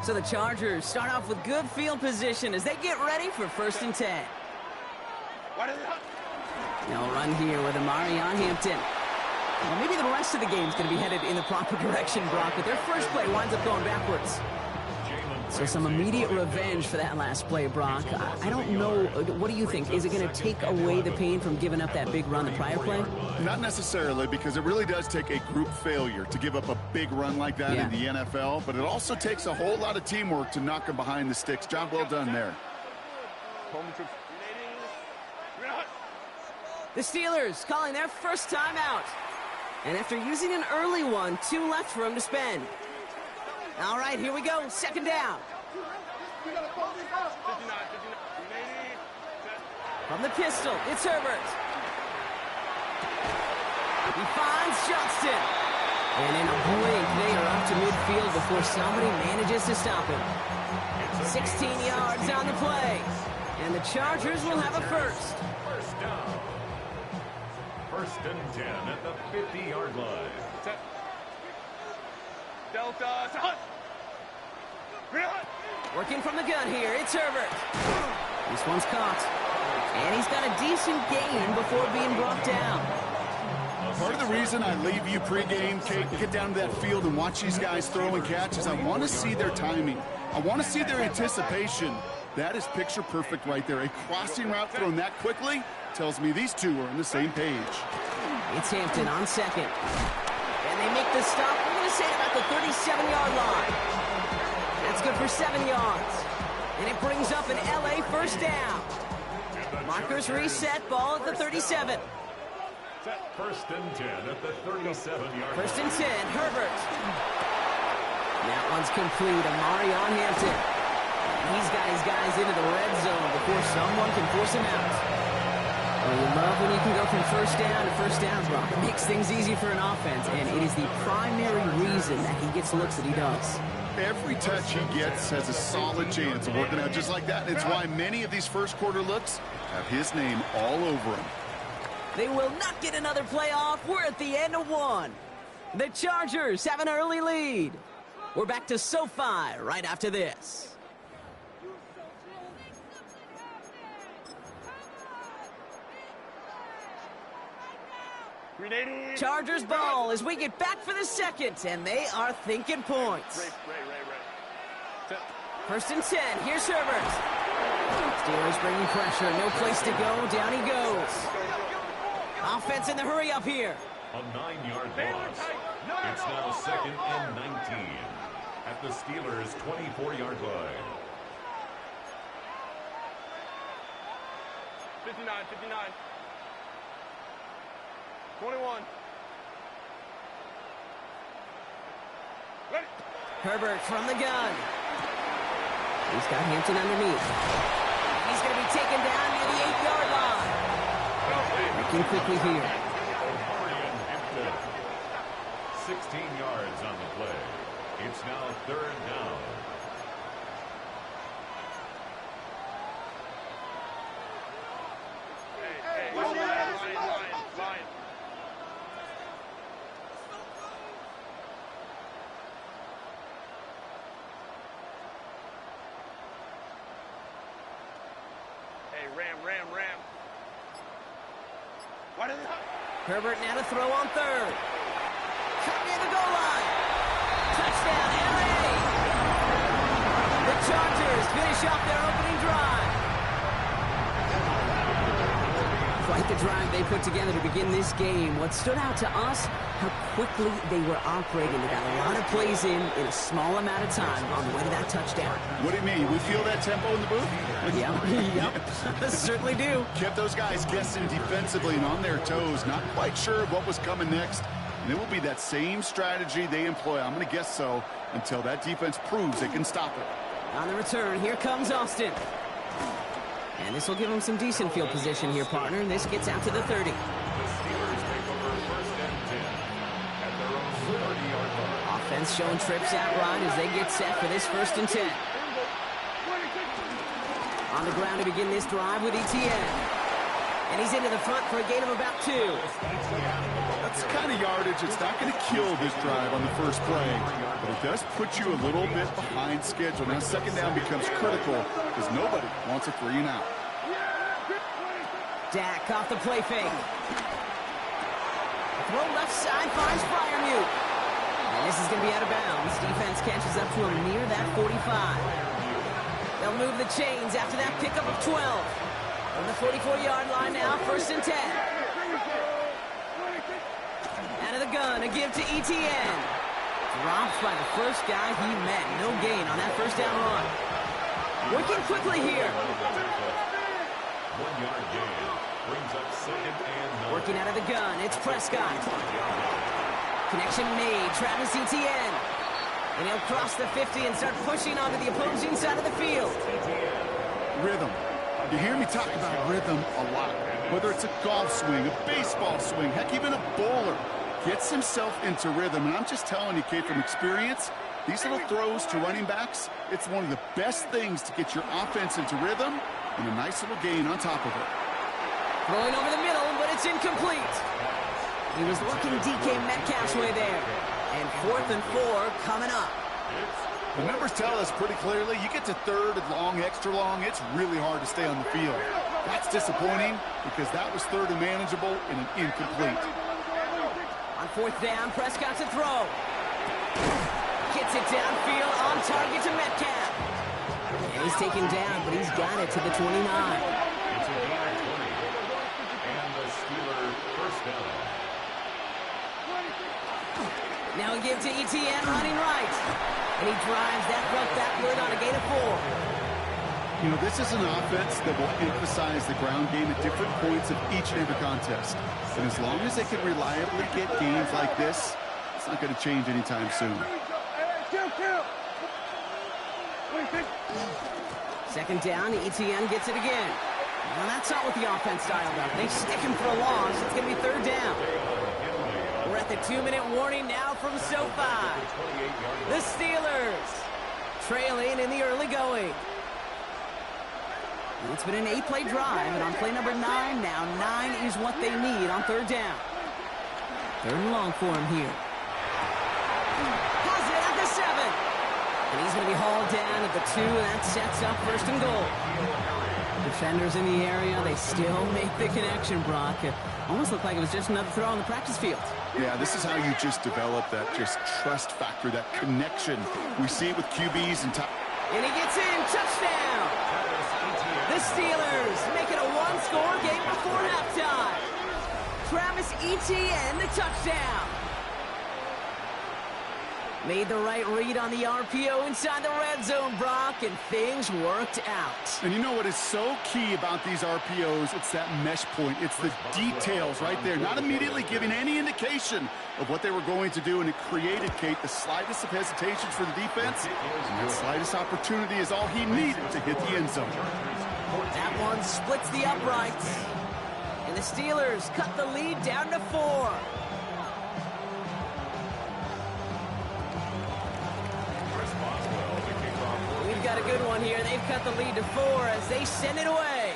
So the Chargers start off with good field position as they get ready for 1st and 10. They'll run here with Amari on Hampton. Well, maybe the rest of the game's going to be headed in the proper direction, Brock, but their first play winds up going backwards. So some immediate revenge for that last play, Brock. I don't know. What do you think? Is it going to take away the pain from giving up that big run the prior play? Not necessarily, because it really does take a group failure to give up a big run like that in the NFL, but it also takes a whole lot of teamwork to knock them behind the sticks. Job well done there. The Steelers calling their first timeout. And after using an early one, 2 left for them to spend. All right, here we go. 2nd down. From the pistol, it's Herbert. He finds Johnston. And in a blink, they are up to midfield before somebody manages to stop him. 16 yards on the play. And the Chargers will have a first. First down. 1st and 10 at the 50-yard line. Delta. Working from the gun here, it's Herbert. This one's caught. And he's got a decent gain before being brought down. Part of the reason I leave you pregame, Kate, get down to that field and watch these guys throw and catch is I want to see their timing. I want to see their anticipation. That is picture perfect right there. A crossing route thrown that quickly tells me these two are on the same page. It's Hampton on 2nd. And they make the stop, we're going to say about the 37-yard line. That's good for 7 yards. And it brings up an LA first down. Markers reset, ball at the 37. 1st and 10 at the 37-yard line. 1st and 10, Herbert. That one's complete, Amari on Hampton. He's got his guys into the red zone before someone can force him out. Well, you love when you can go from 1st down to 1st down, Brock. It makes things easy for an offense, and it is the primary reason that he gets looks that he does. Every touch he gets has a solid chance of working out just like that. It's why many of these first quarter looks have his name all over them. They will not get another play off. We're at the end of 1. The Chargers have an early lead. We're back to SoFi right after this. Chargers ball as we get back for the 2nd, and they are thinking points. 1st and 10, here's Herbert. Steelers bringing pressure, no place to go, down he goes. Offense in the hurry up here. A 9-yard loss. It's now 2nd and 19 at the Steelers' 24-yard line. 59. 21. Ready. Herbert from the gun. He's got Hampton underneath. He's going to be taken down near the 8-yard line. Working quickly here. 16 yards on the play. It's now 3rd down. Line. Hey, Ram. What is it? Herbert now to throw on 3rd. Cut near the goal line. Touchdown, LA. The Chargers finish off their opening drive. Quite the drive they put together to begin this game. What stood out to us, how quickly they were operating. They got a lot of plays in a small amount of time on the way to that touchdown. What do you mean? We feel that tempo in the booth? Yep. Certainly do. Kept those guys guessing defensively and on their toes, not quite sure of what was coming next. And it will be that same strategy they employ, I'm going to guess so, until that defense proves they can stop it. On the return, here comes Austin. And this will give him some decent field position here, partner. And this gets out to the 30. The Steelers take over 1st and 10 at their own 30-yard line. Offense showing trips out right as they get set for this 1st and 10. On the ground to begin this drive with ETN. And he's into the front for a gain of about 2. That's the kind of yardage that's not going to kill this drive on the first play, but it does put you a little bit behind schedule. Now second down becomes critical because nobody wants a 3-and-out. Dak off the play fake. Throw left side finds Freiermuth. And this is going to be out of bounds. Defense catches up to him near that 45. They'll move the chains after that pickup of 12. From the 44-yard line now, 1st and 10. Out of the gun, a give to Etienne. Dropped by the first guy he met. No gain on that first down run. Working quickly here. 1-yard gain. Brings up 2nd and 9. Working out of the gun, it's Prescott. Connection made, Travis Etienne. And he'll cross the 50 and start pushing onto the opposing side of the field. Rhythm. You hear me talk about rhythm a lot. Whether it's a golf swing, a baseball swing, heck, even a bowler gets himself into rhythm. And I'm just telling you, kid, from experience, these little throws to running backs, it's one of the best things to get your offense into rhythm and a nice little gain on top of it. Throwing over the middle, but it's incomplete. He was looking DK Metcalf's way there. And 4th and 4 coming up. The numbers tell us pretty clearly, you get to 3rd and long, extra long, it's really hard to stay on the field. That's disappointing because that was 3rd and manageable and an incomplete. On 4th down, Prescott to throw. Gets it downfield, on target to Metcalf. And he's taken down, but he's got it to the 29. It's a gain of 20. And the Steeler first down. Now a give to Etienne running right. And he drives that route backward on a gain of 4. You know, this is an offense that will emphasize the ground game at different points of each and every contest. And as long as they can reliably get gains like this, it's not going to change anytime soon. 2nd down, Etienne gets it again. Well, that's not what the offense dialed up. They stick him for a loss. It's going to be 3rd down. We're at the 2-minute warning now from SoFi. The Steelers trailing in the early going. It's been an 8-play drive, and on play number 9 now, 9 is what they need on 3rd down. 3rd and long for him here. Has it at the 7. And he's going to be hauled down at the 2, and that sets up 1st and goal. Defenders in the area, they still make the connection, Brock. It almost looked like it was just another throw on the practice field. Yeah, this is how you just develop that just trust factor, that connection. We see it with QBs and top. And he gets in, touchdown! The Steelers make it a 1-score game before halftime. Travis Etienne, the touchdown. Made the right read on the RPO inside the red zone, Brock, and things worked out. And you know what is so key about these RPOs? It's that mesh point. It's the details right there. Not immediately giving any indication of what they were going to do, and it created, Kate, the slightest of hesitations for the defense. And that slightest opportunity is all he needed to hit the end zone. That one splits the uprights. And the Steelers cut the lead down to 4. We've got a good one here. They've cut the lead to 4 as they send it away.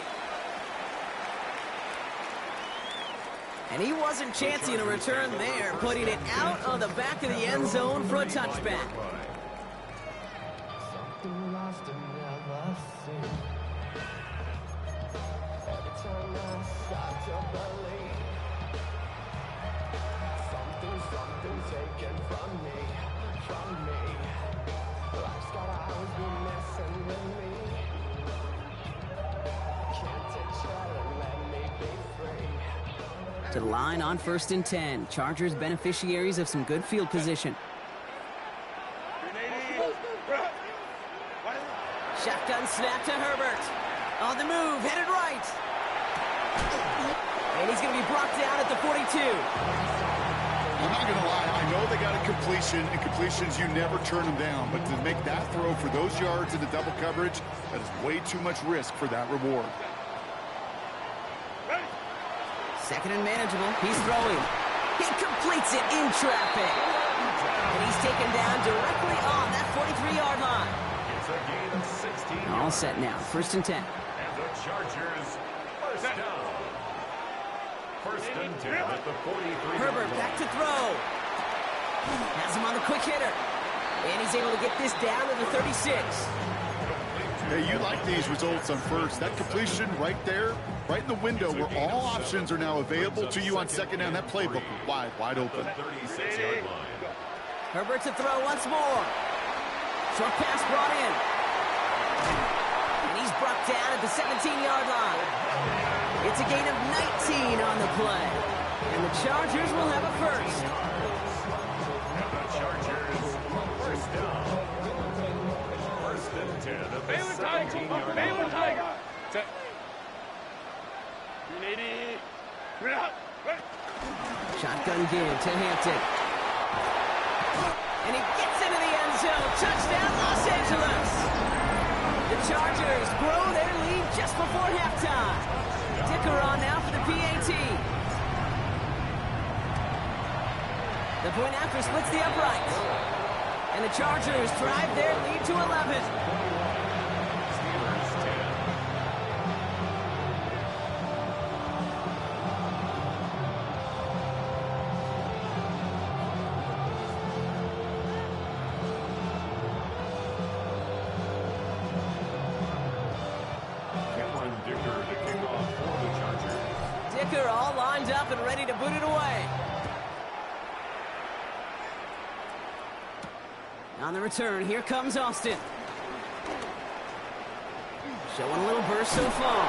And he wasn't chancing a return there, putting it out on the back of the end zone for a touchback. To the line on 1st and 10. Chargers beneficiaries of some good field position. Shotgun snap to Herbert. On the move, headed right. And he's going to be brought down at the 42. I'm not going to lie. I know they got a completion, and completions, you never turn them down. But to make that throw for those yards into double coverage, that is way too much risk for that reward. 2nd and manageable. He's throwing. He completes it in traffic. And he's taken down directly on that 43-yard line. It's a gain of 16. All set now. 1st and 10. And the Chargers first down. First and 10 at the 43. Herbert back to throw. Has him on the quick hitter. And he's able to get this down to the 36. Hey, you like these results on first. That completion right there, right in the window where all options are now available to you on second down. That playbook wide open. 36-yard line. Herbert to throw once more. Short pass brought in. And he's brought down at the 17-yard line. It's a gain of 19 on the play. And the Chargers will have a first. The Chargers, first down. First and 10 at the Baylor Tiger. 17-yard Baylor line. Tiger. Set. 380. Ready. Shotgun give to Hampton. And he gets into the end zone. Touchdown, Los Angeles. The Chargers grow their lead just before halftime. Dicker on now for the PAT. The point after splits the uprights. And the Chargers drive their lead to 11. Steelers 10. Cameron Dicker to kick off for the Chargers. Dicker all lined up and ready to boot it away. On the return, here comes Austin. Showing a little burst so far.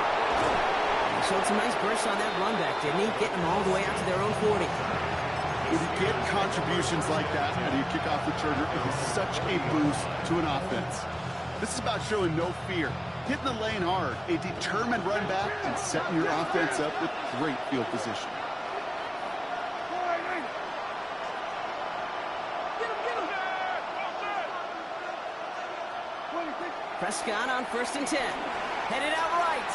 He showed some nice bursts on that run back, didn't he? Getting them all the way out to their own 40. When you get contributions like that out of your kickoff returner, it is such a boost to an offense. This is about showing no fear, hitting the lane hard, a determined run back, and setting your offense up with great field position. Prescott on first and 10. Headed out right.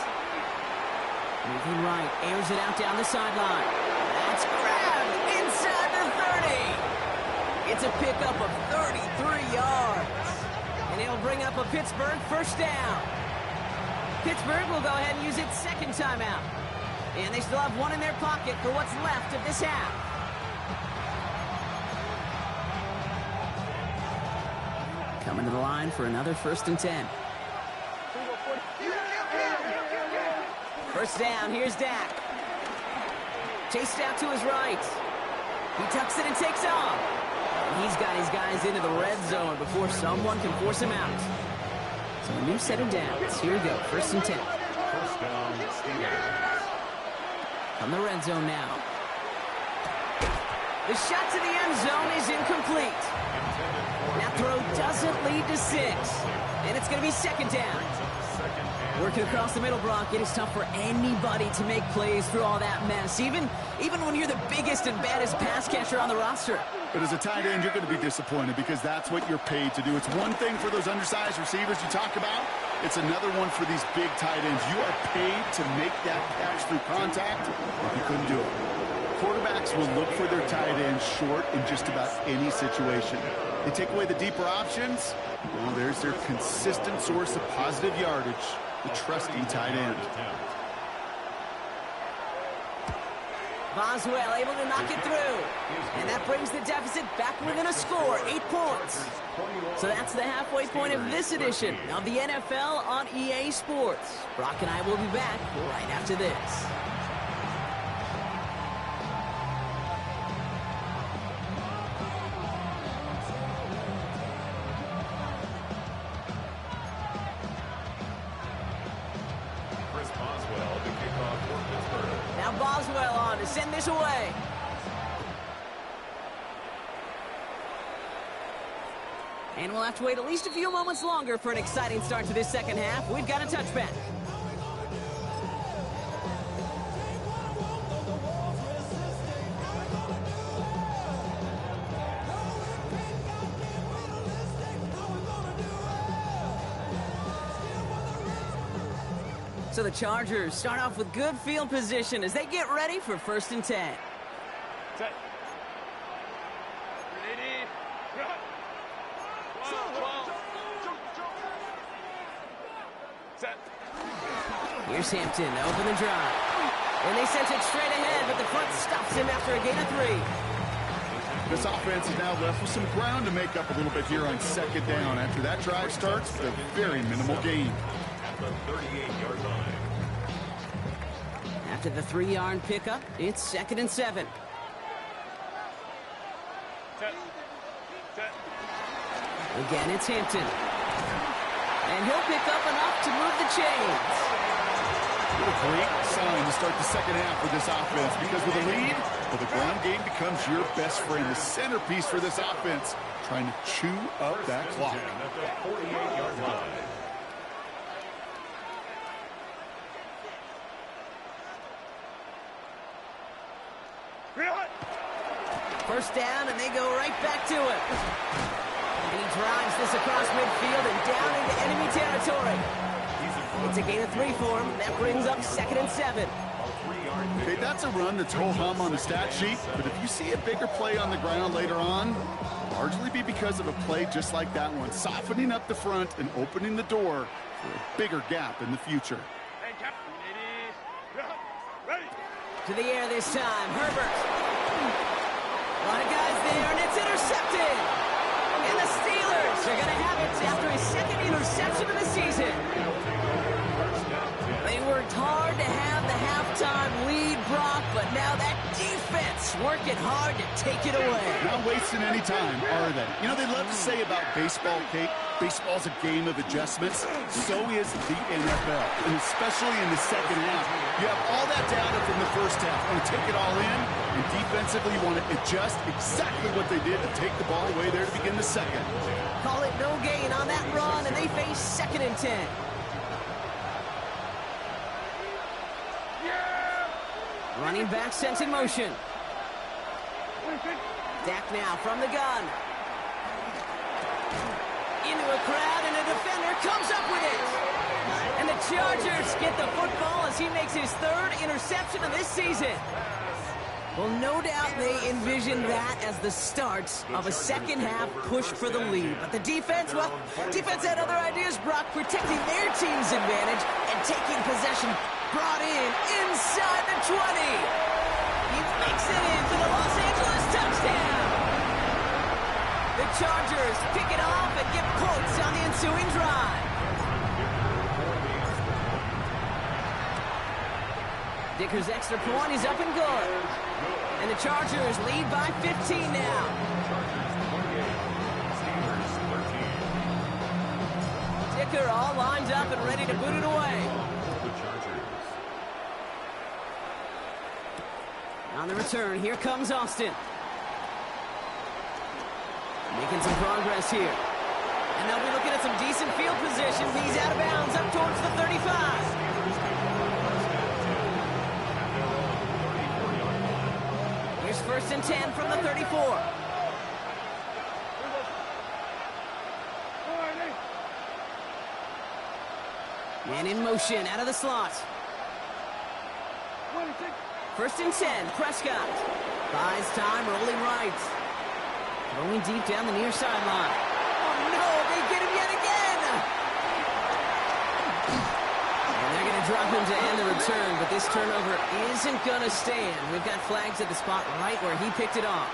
Moving right, airs it out down the sideline. That's grabbed inside the 30. It's a pickup of 33 yards. And it'll bring up a Pittsburgh first down. Pittsburgh will go ahead and use its second timeout. And they still have one in their pocket for what's left of this half. Coming to the line for another first and 10. First down, here's Dak. Chased out to his right. He tucks it and takes off. And he's got his guys into the red zone before someone can force him out. So a new set of downs. Here we go, first and 10. First down, Steelers. From the red zone now. The shot to the end zone is incomplete. That throw doesn't lead to 6. And it's going to be second down. Working across the middle, Brock, it is tough for anybody to make plays through all that mess, even when you're the biggest and baddest pass catcher on the roster. But as a tight end, you're going to be disappointed because that's what you're paid to do. It's one thing for those undersized receivers you talk about. It's another one for these big tight ends. You are paid to make that catch through contact. You couldn't do it. Quarterbacks will look for their tight ends short in just about any situation. They take away the deeper options. Well, there's their consistent source of positive yardage, the trusty tight end. Boswell able to knock it through. And that brings the deficit back within a score, 8 points. So that's the halfway point of this edition of the NFL on EA Sports. Brock and I will be back right after this. Chris Boswell to kick off for Pittsburgh. Now Boswell on to send this away. And we'll have to wait at least a few moments longer for an exciting start to this second half. We've got a touchback. So the Chargers start off with good field position as they get ready for first and 10. Set. 380. 12. Set. Here's Hampton to open the drive. And they sent it straight ahead, but the front stops him after a gain of 3. This offense is now left with some ground to make up a little bit here on second down. After that drive starts, with a very minimal gain. At the 38-yard line. After the 3-yard pickup, it's 2nd and 7. Set. Again, it's Hampton. And he'll pick up enough to move the chains. What a great sign to start the second half for this offense, because with a lead, well, the ground game becomes your best friend, the centerpiece for this offense, trying to chew up that clock. At the 48-yard line. First down, and they go right back to it. And he drives this across midfield and down into enemy territory. It's a gain of 3 for him. That brings up 2nd and 7. Okay, that's a run that's ho-hum on the stat sheet, but if you see a bigger play on the ground later on, it'll largely be because of a play just like that one, softening up the front and opening the door for a bigger gap in the future. To the air this time, Herbert. A lot of guys there, and it's intercepted. And the Steelers are going to have it after his 2nd interception of the season. They worked hard to have the halftime lead, Brock, but now that defense working hard to take it away. Not wasting any time, are they? You know, they love to say about baseball, Kate, baseball's a game of adjustments. So is the NFL, and especially in the second half. You have all that data from the first half. You want to take it all in, and defensively you want to adjust exactly what they did to take the ball away there to begin the second. Call it no gain on that run, and they face 2nd and 10. Running back sent in motion. Dak now from the gun. Into a crowd, and a defender comes up with it. And the Chargers get the football as he makes his 3rd interception of this season. Well, no doubt they envisioned that as the start of a second half push for the lead. But the defense, well, defense had other ideas, Brock, protecting their team's advantage and taking possession brought in inside the 20. He makes it in for the Los Angeles touchdown. The Chargers pick it off and get points on the ensuing drive. Dicker's extra point is up and good. And the Chargers lead by 15 now. Dicker all lined up and ready to boot it away. On the return, here comes Austin. Making some progress here. And they'll be looking at some decent field position. He's out of bounds up towards the 35. Here's 1st and 10 from the 34. Man in motion, out of the slot. 1st and 10, Prescott. Buys time, rolling right. Rolling deep down the near sideline. Oh, no, they get him yet again. And they're going to drop him to end the return, but this turnover isn't going to stand. We've got flags at the spot right where he picked it off.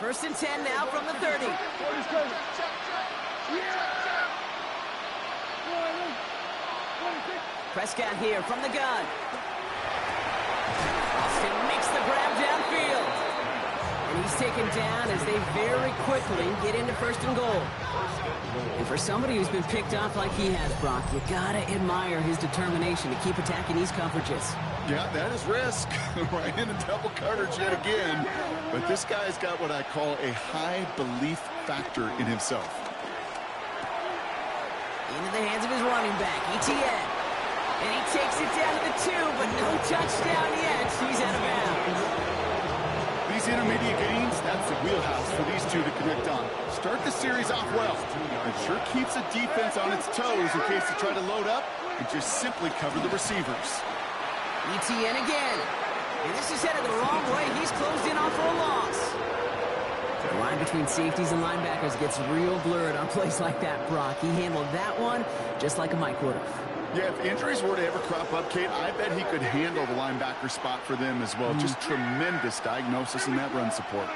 First and 10 now from the 30. Prescott here from the gun. Austin makes the grab downfield. And he's taken down as they very quickly get into 1st and goal. And for somebody who's been picked off like he has, Brock, you gotta admire his determination to keep attacking these coverages. Yeah, that is risk. Right into double coverage yet again. But this guy's got what I call a high belief factor in himself. Into the hands of his running back, Etienne. And he takes it down to the 2, but no touchdown yet. He's out of bounds. These intermediate gains, that's the wheelhouse for these two to connect on. Start the series off well. It sure keeps the defense on its toes in case they try to load up and just simply cover the receivers. Etienne again. And this is headed the wrong way. He's closed in on for a loss. The line between safeties and linebackers gets real blurred on plays like that, Brock. He handled that one just like a Mike would have. Yeah, if injuries were to ever crop up, Kate, I bet he could handle the linebacker spot for them as well. Just tremendous diagnosis in that run support.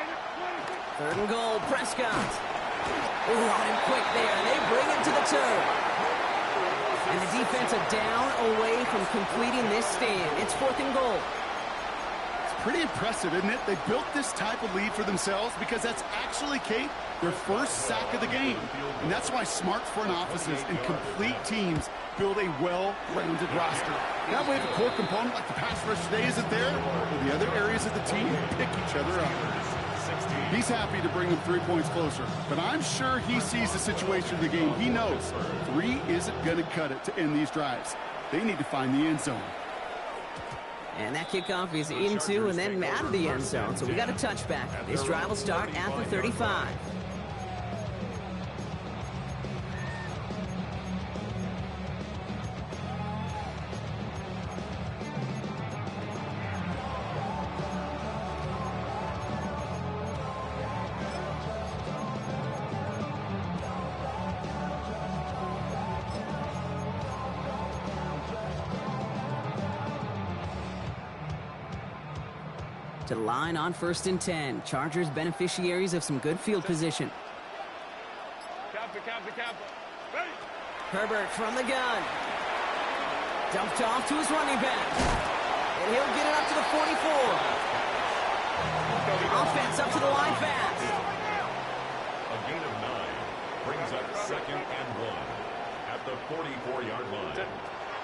3rd and goal, Prescott. Ooh, on him quick there. They bring him to the turf. And the defense are down away from completing this stand. It's 4th and goal. Pretty impressive, isn't it? They built this type of lead for themselves because that's actually, Kate, their first sack of the game. And that's why smart front offices and complete teams build a well-rounded roster. That way, the core component like the pass rush today isn't there, well, the other areas of the team pick each other up. He's happy to bring them 3 points closer, but I'm sure he sees the situation of the game. He knows 3 isn't going to cut it to end these drives. They need to find the end zone. And that kickoff is into and then out of the end zone. So we got a touchback. This drive will start at the 35. To the line on 1st and 10. Chargers beneficiaries of some good field position. Herbert from the gun. Dumped off to his running back. And he'll get it up to the 44. Offense up to the line fast. A gain of 9 brings up 2nd and 1 at the 44-yard line.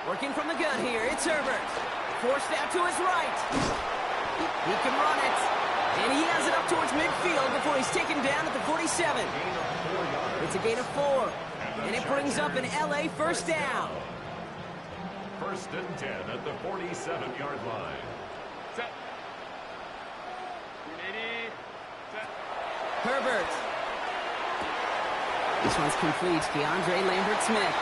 Working from the gun here. It's Herbert. Forced out to his right. He can run it, and he has it up towards midfield before he's taken down at the 47. It's a gain of 4, and it brings up an LA first down. 1st and 10 at the 47-yard line. Herbert. This one's complete. DeAndre Lambert-Smith.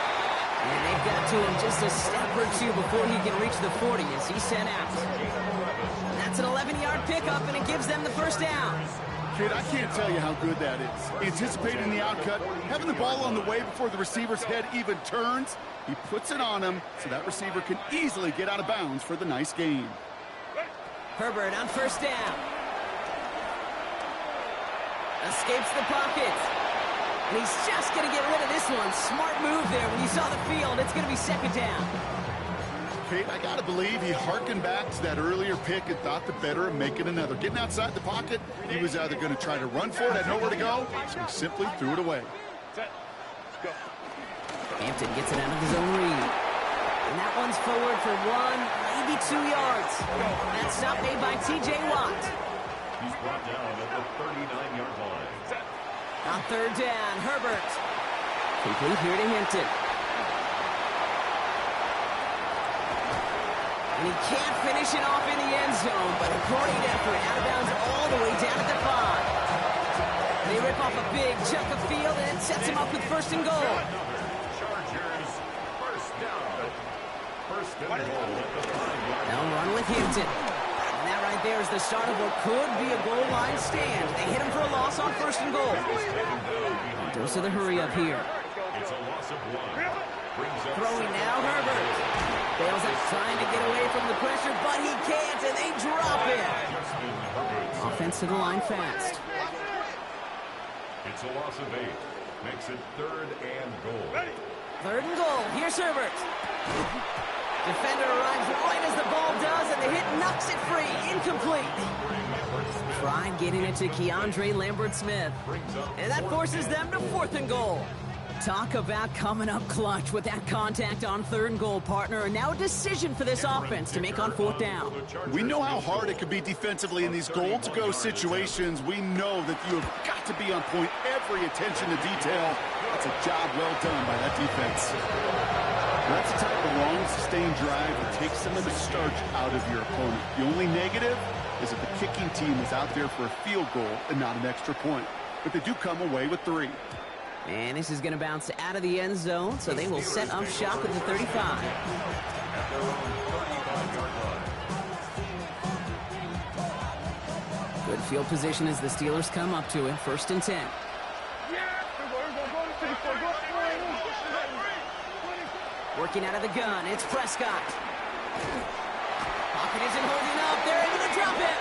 And they've got to him just a step or 2 before he can reach the 40 as he's sent out. That's an 11-yard pickup, and it gives them the first down. Kid, I can't tell you how good that is. Anticipating the outcut, having the ball on the way before the receiver's head even turns. He puts it on him so that receiver can easily get out of bounds for the nice gain. Herbert on 1st down. Escapes the pocket. And he's just going to get rid of this one. Smart move there. When you saw the field, it's going to be 2nd down. Kate, I got to believe he harkened back to that earlier pick and thought the better of making another. Getting outside the pocket, he was either going to try to run for it, had nowhere to go, so he simply threw it away. Hampton gets it out of his own read. And that one's forward for 1, maybe 2 yards. That stop made by T.J. Watt. He's brought down at the 39-yard line. On 3rd down, Herbert. Complete here to Hampton. And he can't finish it off in the end zone, but a great effort out of bounds all the way down at the 5. They rip off a big chunk of field, and it sets him up with 1st and goal. Chargers, 1st down. 1st and goal at the 5-yard line. They'll run with Hampton. And that right there is the start of what could be a goal line stand. They hit him for a loss on 1st and goal. Goes to the hurry up here. It's a loss of 1. Throwing now, Herbert. Fails at trying to get away from the pressure, but he can't, and they drop it. Offense to the line fast. It's a loss of 8. Makes it 3rd and goal. 3rd and goal. Here's Herbert. Defender arrives right as the ball does, and the hit knocks it free. Incomplete. Tried getting it to Keandre Lambert-Smith. And that forces them to 4th and goal. Talk about coming up clutch with that contact on 3rd and goal, partner. And now a decision for this offense to make on 4th down. We know how hard it can be defensively in these goal-to-go situations. We know that you have got to be on point, every attention to detail. That's a job well done by that defense. That's the type of long, sustained drive that takes some of the starch out of your opponent. The only negative is that the kicking team is out there for a field goal and not an extra point. But they do come away with 3. And this is going to bounce out of the end zone, so they will set up shop at the 35. Good field position as the Steelers come up to it. 1st and 10. Working out of the gun, it's Prescott. Pocket isn't holding up. They're able to drop it.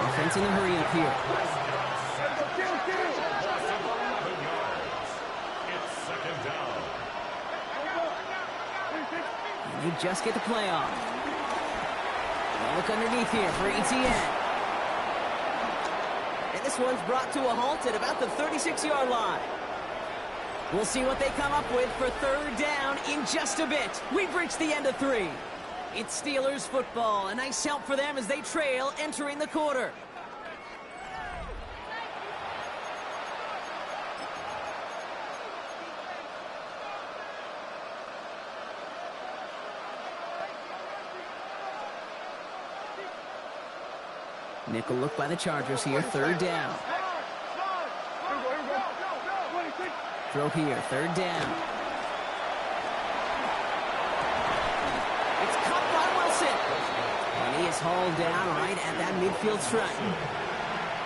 Offense in a hurry up here. It's 2nd down. And they just get the play off. Well, look underneath here for ETN. And this one's brought to a halt at about the 36-yard line. We'll see what they come up with for 3rd down in just a bit. We've reached the end of 3. It's Steelers football. A nice help for them as they trail entering the quarter. Nickel look by the Chargers here. 3rd down. Throw here. 3rd down. It's caught by Wilson. And he is hauled down right at that midfield stripe.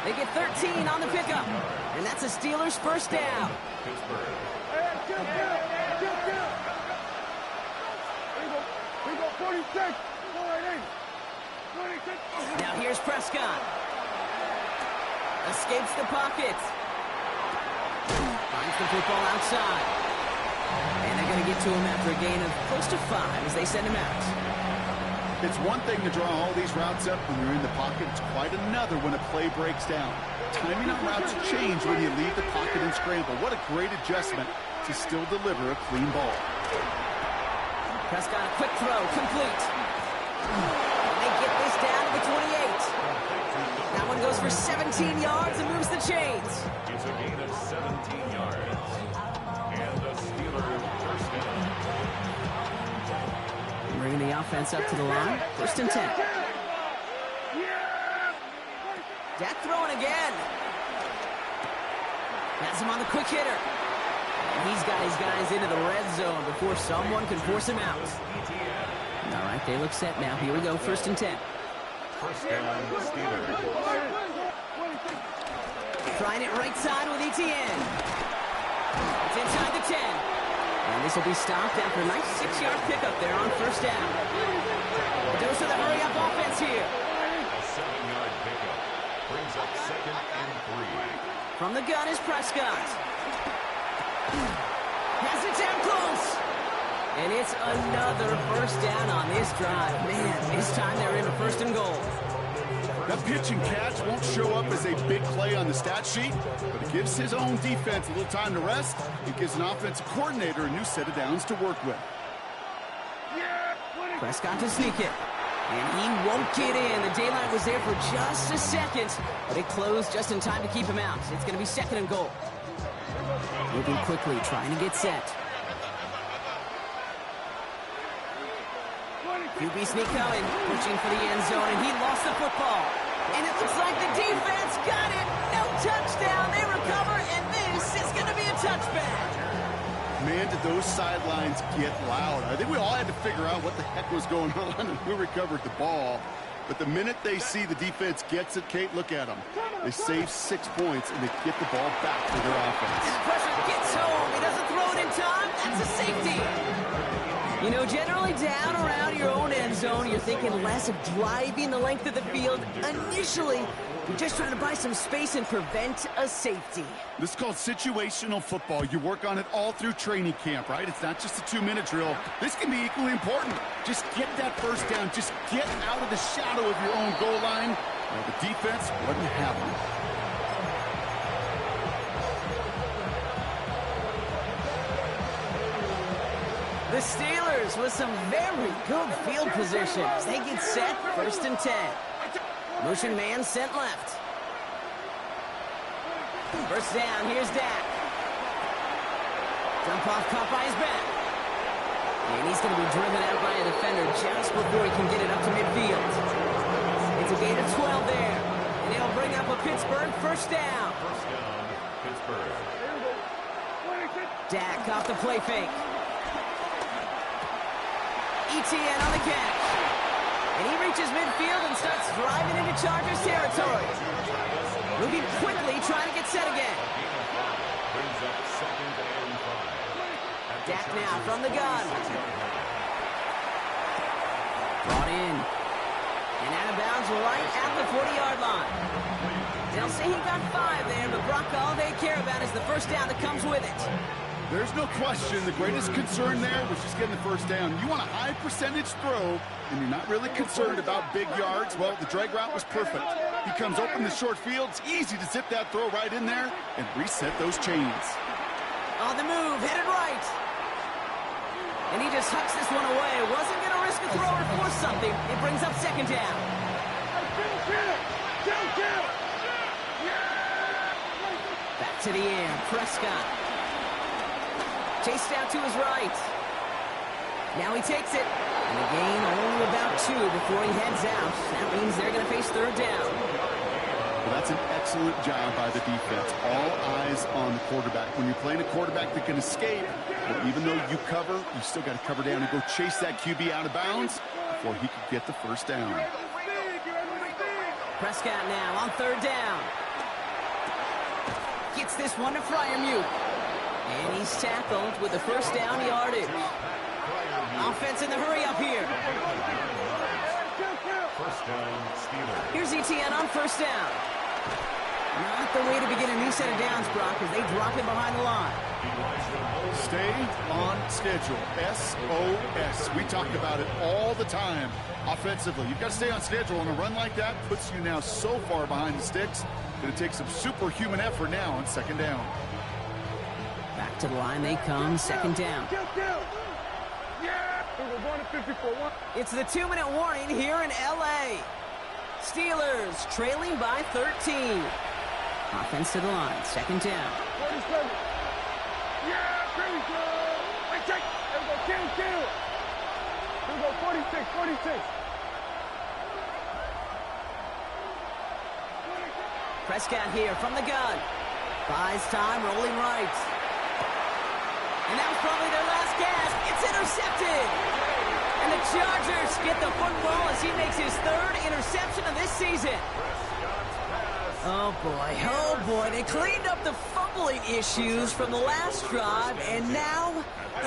They get 13 on the pickup. And that's a Steelers 1st down. Now here's Prescott. Escapes the pocket. Finds the football outside. And they're going to get to him after a gain of close to 5 as they send him out. It's one thing to draw all these routes up when you're in the pocket. It's quite another when a play breaks down. Timing on routes change when you leave the pocket and scramble. What a great adjustment to still deliver a clean ball. Prescott, a quick throw, complete. And they get this down to the 28. That one goes for 17 yards and moves the chains. It's a gain of 17 yards. And the Steelers 1st down. Bringing the offense up to the line. 1st and 10. Dak throwing again. Has him on the quick hitter. And he's got his guys into the red zone before someone can force him out. All right, they look set now. Here we go, 1st and 10. 1st down, Steelers. Trying it right side with ETN. It's inside the 10. And this will be stopped after a nice 6-yard pickup there on 1st down. A dose of the hurry-up offense here. A 7-yard pickup brings up 2nd and 3. From the gun is Prescott. Has it down close. And it's another 1st down on this drive. Man, this time they're into 1st and goal. That pitch and catch won't show up as a big play on the stat sheet, but it gives his own defense a little time to rest. It gives an offensive coordinator a new set of downs to work with. Prescott to sneak it. And he won't get in. The daylight was there for just a second, but it closed just in time to keep him out. It's going to be 2nd and goal. Moving quickly, trying to get set. QB sneak coming, pushing for the end zone, and he lost the football. And it looks like the defense got it. No touchdown. They recover, and this is going to be a touchback. Man, did those sidelines get loud. I think we all had to figure out what the heck was going on and who recovered the ball. But the minute they see the defense gets it, Kate, look at them. They save 6 points, and they get the ball back to their offense. And the pressure gets home. He doesn't throw it in time. That's a safety. You know, generally down around your own end zone, you're thinking less of driving the length of the field. Initially, you're just trying to buy some space and prevent a safety. This is called situational football. You work on it all through training camp, right? It's not just a 2-minute drill. This can be equally important. Just get that 1st down. Just get out of the shadow of your own goal line. Well, the defense wasn't having it. The Steelers with some very good field positions. They get set, 1st and 10. Motion man sent left. 1st down, here's Dak. Dump off caught by his back. And he's going to be driven out by a defender just before he can get it up to midfield. It's a gain of 12 there. And it'll bring up a Pittsburgh 1st down. 1st down, Pittsburgh. Dak off the play fake. ETN on the catch. And he reaches midfield and starts driving into Chargers territory. Moving quickly, trying to get set again. Brings up 2nd and 5. Dak now from the gun. Brought in. And out of bounds right at the 40-yard line. They'll say he got 5 there, but Brock, all they care about is the first down that comes with it. There's no question the greatest concern there was just getting the first down. You want a high percentage throw, and you're not really concerned about big yards. Well, the drag route was perfect. He comes open the short field. It's easy to zip that throw right in there and reset those chains. On the move, headed right. And he just hucks this one away. Wasn't going to risk a throw or force something. It brings up 2nd down. Back to the air. Prescott. Chased out to his right. Now he takes it. And a gain only about 2 before he heads out. That means they're going to face 3rd down. Well, that's an excellent job by the defense. All eyes on the quarterback. When you're playing a quarterback that can escape, well, even though you cover, you still got to cover down and go chase that QB out of bounds before he could get the first down. Prescott now on 3rd down. Gets this one to Freiermuth. And he's tackled with the first down yardage. Offense in the hurry up here. First down, Steelers. Here's ETN on 1st down. Not the way to begin a new set of downs, Brock, as they drop him behind the line. Stay on schedule. SOS. We talk about it all the time offensively. You've got to stay on schedule, and a run like that puts you now so far behind the sticks that it takes some superhuman effort now on 2nd down. Back to the line they come, 2nd down. It's the 2-minute warning here in L.A. Steelers trailing by 13. Offense to the line, 2nd down. Here we go, 46. Prescott here from the gun. Buys time, rolling right. And that was probably their last gasp. It's intercepted. And the Chargers get the football as he makes his 3rd interception of this season. Oh boy, they cleaned up the fumbling issues from the last drive, and now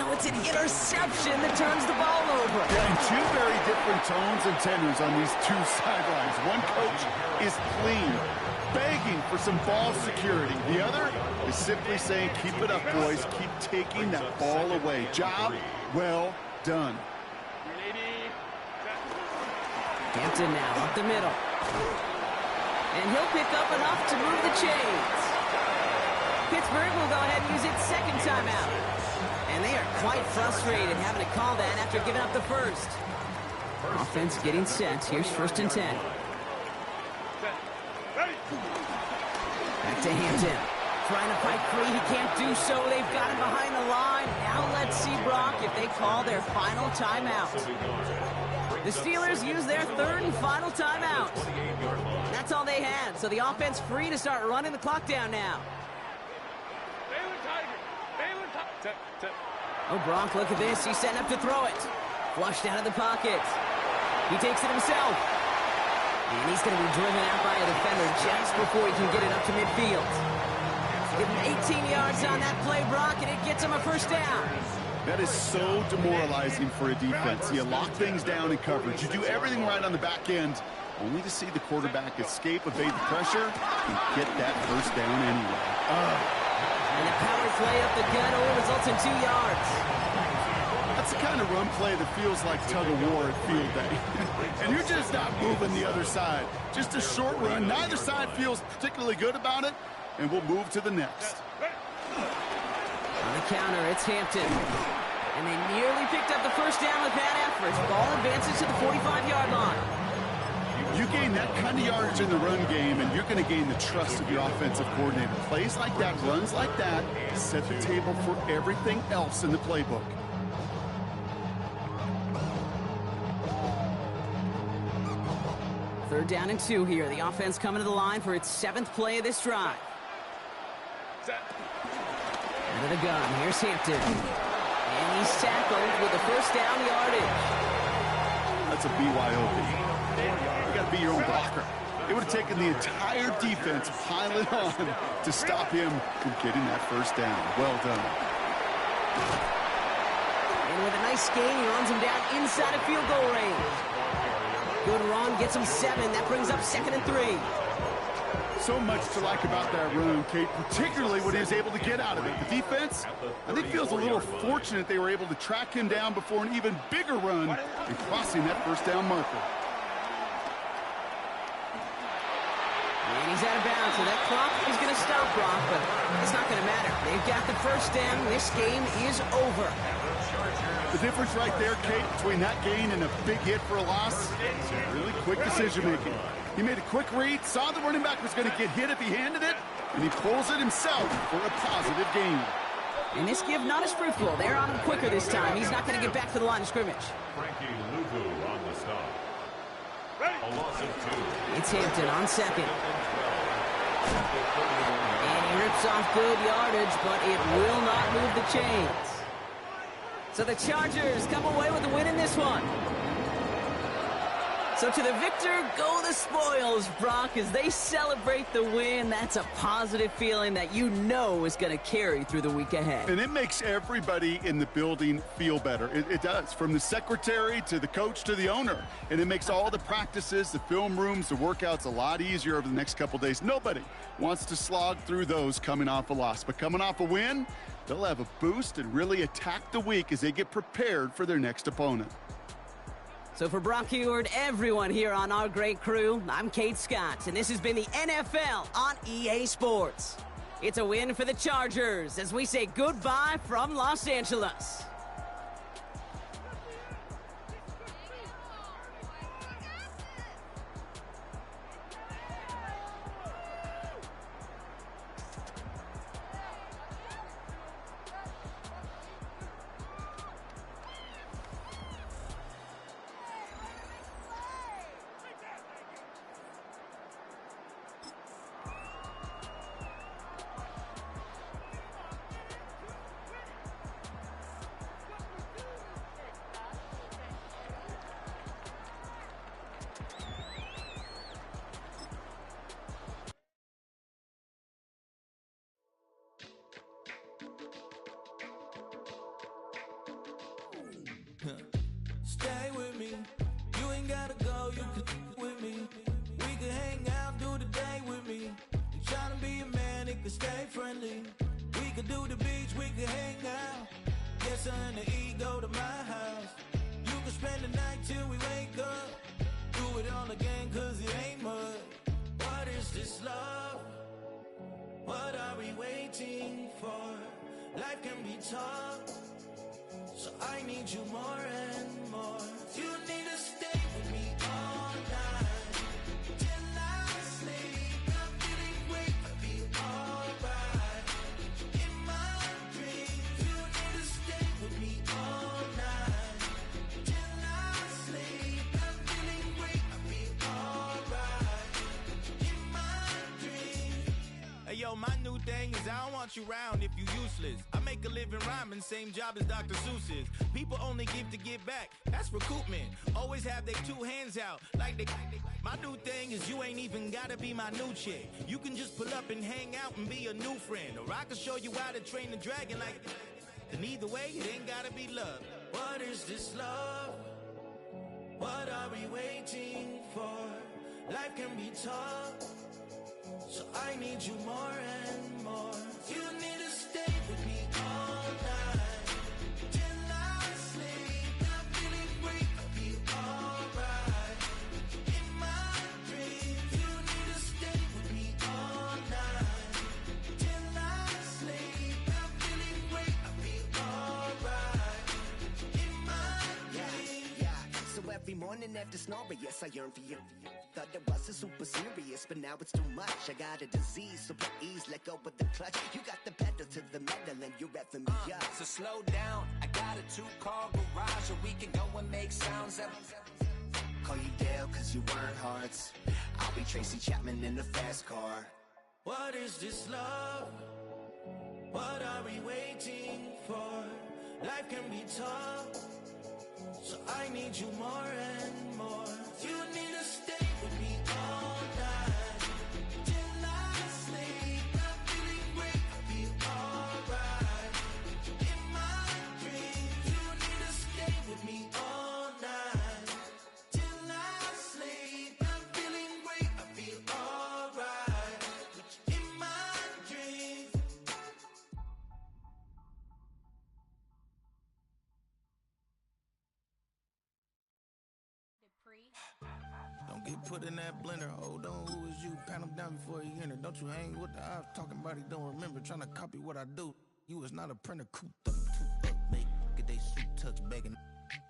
it's an interception that turns the ball over. Yeah, and 2 very different tones and tenors on these 2 sidelines. One coach is clean, begging for some ball security. The other is simply saying, keep it up, boys. Keep taking that ball away. Job well done. Hampton now up the middle. And he'll pick up enough to move the chains. Pittsburgh will go ahead and use its 2nd timeout. And they are quite frustrated having to call that after giving up the first. Offense getting set. Here's 1st and 10. Back to Hampton. Trying to fight free. He can't do so. They've got him behind the line. Now let's see, Brock, if they call their final timeout. The Steelers use their 3rd and final timeout. That's all they had, so the offense free to start running the clock down now. Oh, Brock, look at this. He's setting up to throw it. Flushed out of the pocket. He takes it himself. And he's going to be driven out by a defender just before he can get it up to midfield. Give him 18 yards on that play, Brock, and it gets him a first down. That is so demoralizing for a defense. You lock things down in coverage. You do everything right on the back end, only to see the quarterback escape, evade the pressure, and get that first down anyway. And the power play up the gut only results in 2 yards. That's the kind of run play that feels like tug-of-war at field day. And you're just not moving the other side. Just a short run. Neither side feels particularly good about it, and we'll move to the next. On the counter, it's Hampton. And they nearly picked up the first down with that effort. Ball advances to the 45-yard line. You gain that kind of yardage in the run game, and you're going to gain the trust of your offensive coordinator. Plays like that, runs like that, set the table for everything else in the playbook. Third down and 2 here. The offense coming to the line for its 7th play of this drive. Out of the gun, here's Hampton. And he's tackled with the first down yardage. A That's a BYOB. You got to be your own blocker. It would have taken the entire defense piling on to stop him from getting that first down. Well done. And with a nice gain, he runs him down inside of field goal range. Good run, gets him 7. That brings up 2nd and 3. So much to like about that run, Kate, particularly what he was able to get out of it. The defense, I think, feels a little fortunate they were able to track him down before an even bigger run and crossing that first down marker. And he's out of bounds, so that clock is going to stop Brock, but it's not going to matter. They've got the first down. This game is over. The difference right there, Kate, between that gain and a big hit for a loss, is really quick decision-making. He made a quick read, saw the running back was going to get hit if he handed it, and he pulls it himself for a positive gain. And this give not as fruitful. They're on him quicker this time. He's not going to get back to the line of scrimmage. Frankie Luvu on the stop. A loss of 2. It's Hampton on 2nd. And he rips off good yardage, but it will not move the chains. So the Chargers come away with the win in this one. So to the victor go the spoils, Brock, as they celebrate the win. That's a positive feeling that you know is going to carry through the week ahead. And it makes everybody in the building feel better. It does, from the secretary to the coach to the owner. And it makes all the practices, the film rooms, the workouts a lot easier over the next couple days. Nobody wants to slog through those coming off a loss. But coming off a win, they'll have a boost and really attack the week as they get prepared for their next opponent. So for Brock Huard, everyone here on our great crew, I'm Kate Scott, and this has been the NFL on EA Sports. It's a win for the Chargers as we say goodbye from Los Angeles. Stay with me. You ain't gotta go, you can with me. We can hang out, do the day with me. You tryna be a man, it can stay friendly. We could do the beach, we can hang out. Get something to eat, go to my house. You can spend the night till we wake up. Do it all again, cause it ain't mud. What is this love? What are we waiting for? Life can be tough, so I need you more and more. You need to stay with me all night till I sleep. I'm feeling great, I'll be alright. In my dreams, you need to stay with me all night till I sleep. I'm feeling great, I'll be alright. In my dreams. Hey yo, my new thing is I don't want you round if you useless. I make a living rhyming, same job as Dr. Seuss's. People only give to get back, that's recoupment. Always have their 2 hands out, like they. My new thing is you ain't even gotta be my new chick. You can just pull up and hang out and be a new friend. Or I can show you how to train the dragon like. And either way, it ain't gotta be love. What is this love? What are we waiting for? Life can be tough, so I need you more and more. You need to stay with me all night till I sleep. I'm feeling great, I'll be alright. In my dreams, you need to stay with me all night till I sleep. I'm feeling great, I'll be alright. In my dreams. Yeah. So every morning after snoring, yes, I yearn for you. Thought it wasn't super serious, but now it's too much. I got a disease, so please let go of the clutch. You got the pedal to the metal and you're revving me up. So slow down, I got a 2-car garage, or we can go and make sounds up. Call you Dale cause you work hard. I'll be Tracy Chapman in the fast car. What is this love? What are we waiting for? Life can be tough, so I need you more and more. get put in that blender. Hold on, who is you? Pat him down before he enter. Don't you hang with the ops talking about he don't remember. Trying to copy what I do. You was not a printer, cooped up, too up, make get they suit tucks begging.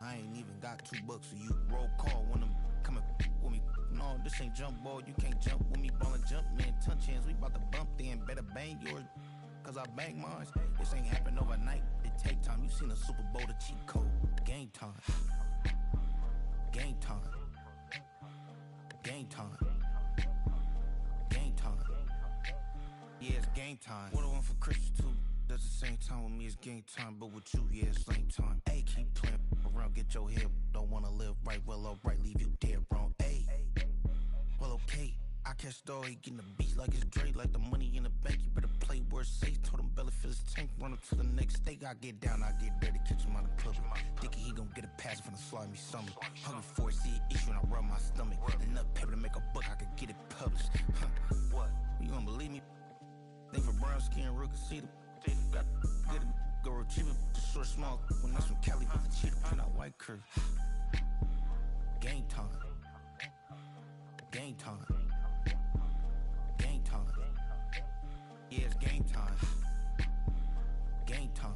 I ain't even got $2 for you. Roll call when I'm coming with me. No, this ain't jump ball. You can't jump with me. Ballin' jump, man. Touch hands. We bout to bump then. Better bang yours, cause I bang mine. This ain't happen overnight. It take time. You seen a Super Bowl, the cheat code. Game time. Game time. Game time. Game time. Yeah, it's game time. What I want for Christmas too. At the same time with me, it's game time, but with you, yeah, it's lame time. Ayy, keep playing around, get your head. Don't wanna live right, well, alright, leave you dead wrong. Ayy, well, okay. I catch the dog, he getting the beat like it's Dre, like the money in the bank. You better play where it's safe. Told him belly fill his tank, run up to the next steak. I get down, I get dirty, catch him on the club. Thinking he gon' get a pass from the slimy stomach. Hungry for it, see an issue, and I rub my stomach. Enough paper to make a book, I could get it published. What? You don't believe me? Think for brown skin, real can see the. Got get it, go retrieve it, just short small. When that's from Cali, but the cheetah print out white curve. Game time. Game time. Game time. Yeah, it's game time. Game time.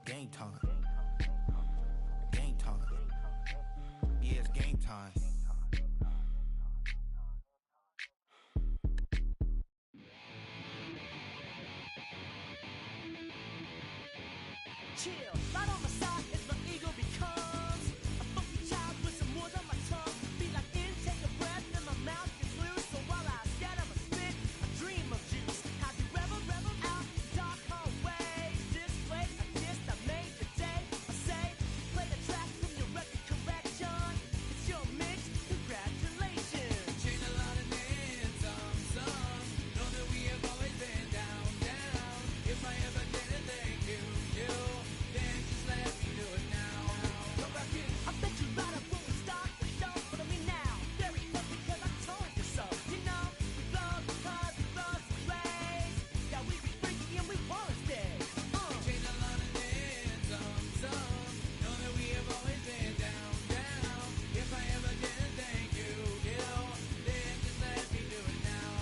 Game time. Game time. Yeah, it's game time. Chill, right on my side as my ego becomes a funky child with some words on my tongue. Be like intake a breath and my mouth gets loose. So while I scatter my spit, I dream of juice. Have you ever reveled out in dark hallways? This place I kissed, I made the day. I say, you play the track from your record collection. It's your mix, congratulations. Change a lot of names, some. Know that we have always been down, down. If I ever did a thank you. Then just let me do it now. Go back in. I bet you right up when we start the show. Follow me now. Very close because I told you so. You know, we blow because we blow some plays. Yeah, we be freaky and we wanna stay. We change a lot of names, some. Know that we have always been down, down. If I ever did thank you, then just let me do it now.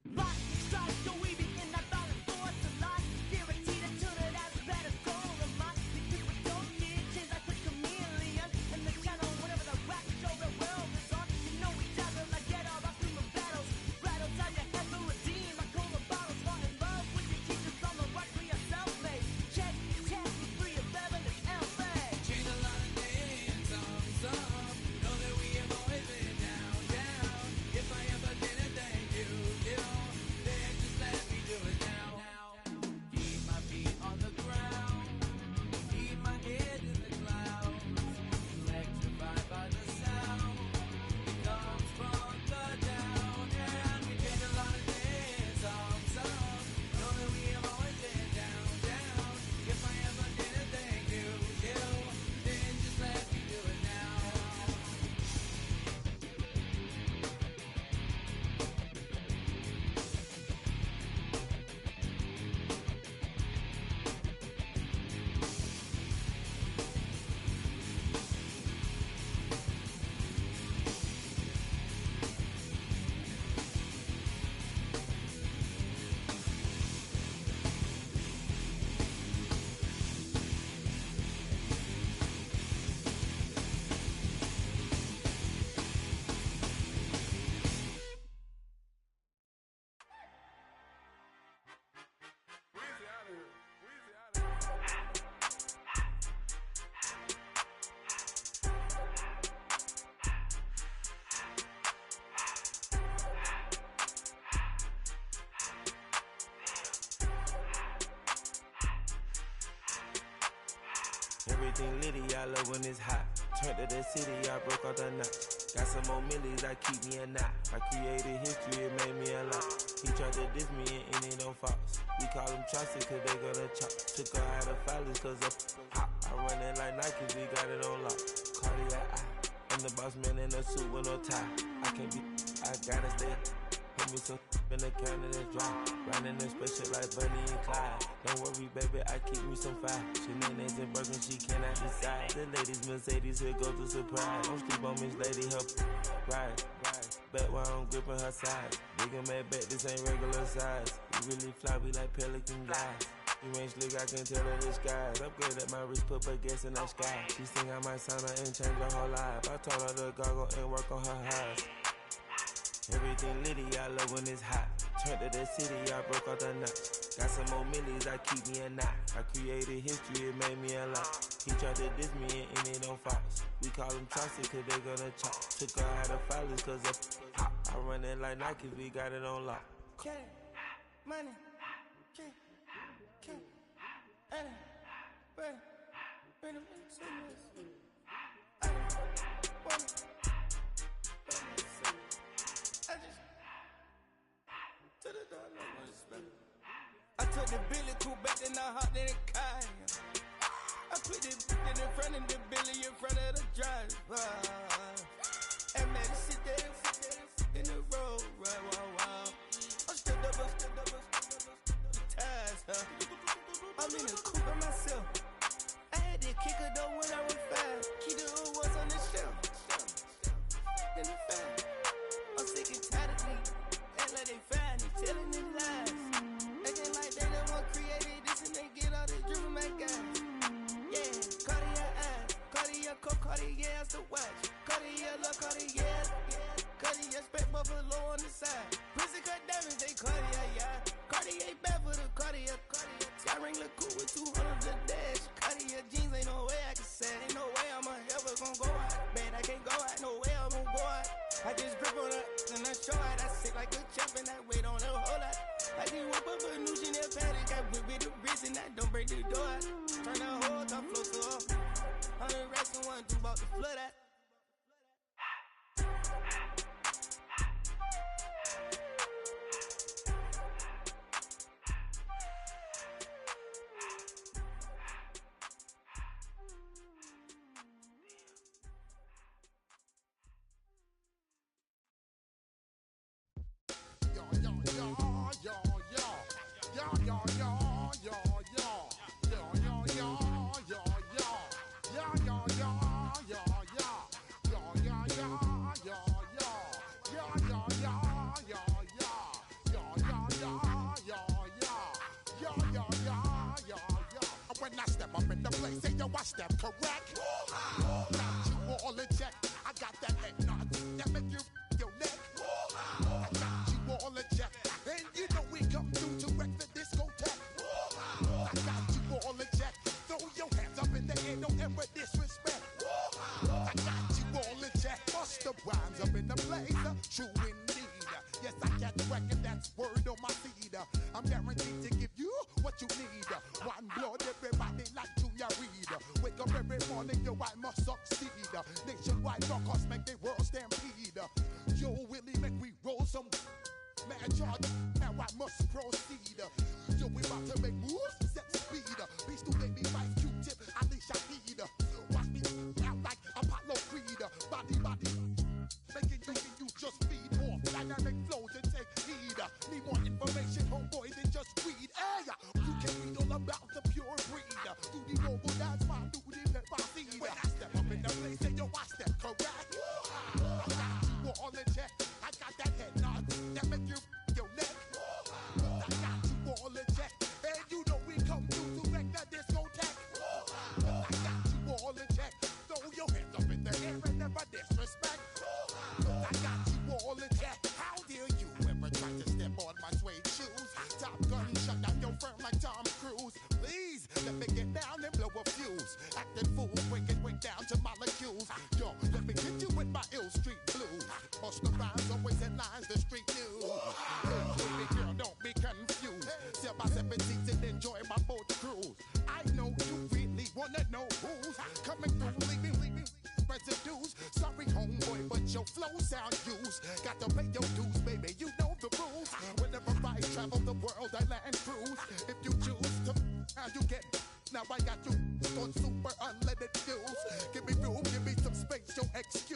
Lightning strikes, so we be in that violent force of life. Guaranteed to turn it as a better goal of mine. These people don't get changed like a chameleon. And the channel, whatever the rap show the world is on. You know we dazzle like get all our human battles. Rattles out your head for redeem. I call the bottles, fall in love with your teachers on the right for yourself, mate. Check, with 3 of 11 is LA. Change a lot of names, some. Know that we have always been down, down. If I ever did thank you, then just let me do it now. Keep my feet on the ground, keep my head in the clouds. Electrified by the sound, it comes from the down. And we change a lot of names, some. Know that we have always been down, down. If I ever did thank you, then just let me do it now. Everything litty, I love when it's hot. Turned to the city, I broke out the knot. Got some more millies that keep me a knot. I created history, it made me a lot. He tried to diss me and it don't false. We call them Chaucer, cause they gonna chop. Took her out of filers, cause of hot. I run it like Nike, we got it on lock. Cardiac eye. I'm the boss man in a suit with no tie. I can't be, I gotta stay. Put me some in the counter that's dry. Riding in special like Bunny and Clyde. Don't worry, baby, I keep me some fire. Shenanigans and Birkin, she cannot decide. The ladies, Mercedes, here go to surprise. Don't sleep on Miss Lady, help ride. Bet while I'm gripping her side. Big and mad bet, this ain't regular size. We really fly, we like pelican guys. You ain't slick, I can tell her the skies. Upgrade at my wrist, put baguettes in the sky. She think I might sign her and change her whole life. I told her to goggle and work on her highs. Everything litty, I love when it's hot. Turned to the city, I broke out the notch. Got some more millies, I keep me a knot. I created history, it made me a lot. He tried to diss me and it on Fox. We call them Chaucer, cause they gonna chop. Took her out of filers, cause of hot. I run it like Nike, we got it on lock. Cash, money, cash, Anna, bread, bread, I took the Billy cool back and I hopped in the car. I put the in front of the Billy in front of the driver. And made it sit there in the road, right, wow. I'm still double, the ties, huh? I'm in the coupe by myself. I had to kick her though when I was 5. Keep the old ones on the shelf. In the fan. I'm sick and tired of me. Act like they find it, telling them lies. Acting like they the one created this and they get all this driven my guys. Yeah, Cartier eyes, Cartier coat, Cartier has the watch. Cartier look, Cartier, Cartier spec buffalo on the side. Prison cut diamonds, they Cartier, yeah. Cartier bad for the Cartier. Sky ring look cool with 200 the dash. Cartier jeans, ain't no way I can say. Ain't no way I'm ever gonna go out. Man, I can't go out, no way I'm gonna go out. I just grip on her and I show her. I sit like a champ and I wait on her whole lot. I just whip up a new Chanel paddock. I whip with the wrist and I don't break the door out. Turn the whole top floor to off. 100 racks and 1 2 about to flood out. When I step up in the place, say yo, I step correct. Got you all in check. I got that head nod that make you your neck. I got you all in check, and you know we come through to wreck the discotheque. I got you all in check. Throw your hands up in the air, don't ever disrespect. I got you all in check. Bust the rhymes up in the place, true indeed. Yes, I got the record, that's word on my feed. I'm guaranteed to give you what you need. One blood, everybody like Junior Reed. Wake up every morning, yo, I must succeed. Nationwide knockouts make the world stampede. Yo, Willie, make we roll some mad charge. Now I must proceed. Yo, we about to make moves, set speed. Beast to baby, Vice Q-tip, Alicia Heed. Watch me out like Apollo Creed. Body, making you just feed off. Dynamic flows and take heed. Need more information, homeboy, than just read. Hey, you can read all about the pure breed. Do the noble dance, my do the pepper seed. When I step up in the place, say yo, I step correct. I got you all in check. I got that head nod that make you your neck. I got you all in check, and you know we come through to wreck the discotheque. I got you all in check. Throw your hands up in the air and never disrespect. I got you all in check. How dare you ever try to step on my suede shoes? Top Gun shut down your firm like Tom Cruise. Please let me get down and blow a fuse. Acting fool, break it down to molecules. Yo, let me hit you with my ill street blues. Bust the rhymes, always headlines, the street news. Baby girl, don't be confused. Sell my 7 seats and enjoy my boat cruise. I know you really wanna know who's coming through, leaving residues. Sorry, homeboy, but your flow sound used. Got to pay your dues, baby. You know the rules. Whenever I travel the world, I land cruise. If you choose to, how you get. Now I got you on super unleaded fuels. Give me room, give me some space, your excuse.